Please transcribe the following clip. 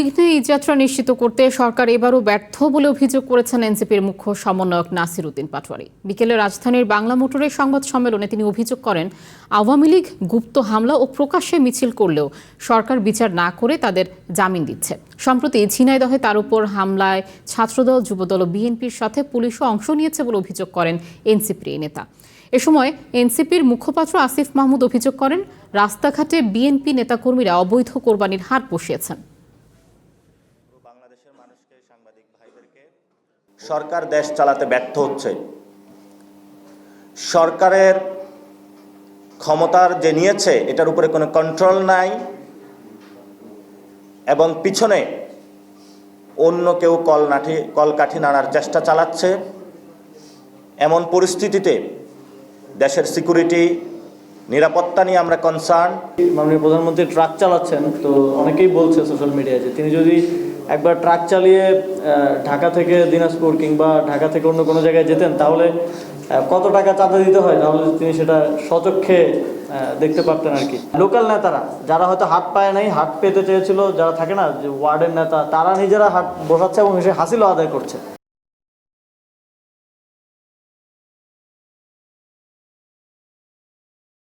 নির্বিঘ্নে এই যাত্রা নিশ্চিত করতে সরকার এবারও ব্যর্থ বলে অভিযোগ করেছেন এনসিপির মুখ্য সমন্বয়ক নাসির উদ্দিন পাটোয়ারি। বিকেলে রাজধানীর বাংলা মোটরের সংবাদ সম্মেলনে তিনি অভিযোগ করেন, আওয়ামী লীগ গুপ্ত হামলা ও প্রকাশ্যে মিছিল করলেও সরকার বিচার না করে তাদের জামিন দিচ্ছে। সম্প্রতি ঝিনাইদহে তার উপর হামলায় ছাত্রদল, যুবদল ও বিএনপির সাথে পুলিশও অংশ নিয়েছে বলে অভিযোগ করেন এনসিপির এই নেতা। এ সময় এনসিপির মুখপাত্র আসিফ মাহমুদ অভিযোগ করেন, রাস্তাঘাটে বিএনপি নেতাকর্মীরা অবৈধ কোরবানির হাট বসিয়েছেন। সরকার দেশ চালাতে ব্যর্থ হচ্ছে। সরকারের ক্ষমতার যে নিয়েছে এটার উপরে কোনো কন্ট্রোল নাই এবং পিছনে অন্য কেউ কলকাঠি নাড়ার চেষ্টা চালাচ্ছে। এমন পরিস্থিতিতে দেশের সিকিউরিটি, নিরাপত্তা নিয়ে আমরা কনসার্ন। মাননীয় প্রধানমন্ত্রী ট্রাক চালাচ্ছেন, তো অনেকেই বলছে সোশ্যাল মিডিয়ায় যে তিনি যদি একবার ট্রাক চালিয়ে ঢাকা থেকে দিনাজপুর কিংবা ঢাকা থেকে অন্য কোনো জায়গায় যেতেন, তাহলে কত টাকা চাঁদা দিতে হয়, তাহলে তিনি সেটা সচক্ষে দেখতে পারতেন আর কি। লোকাল নেতারা যারা হয়তো হাত পায় নাই, হাত পেতে চেয়েছিল, যারা থাকে না যে ওয়ার্ডের নেতা, তারা নিজেরা হাত বসাচ্ছে এবং সে হাসিলও আদায় করছে।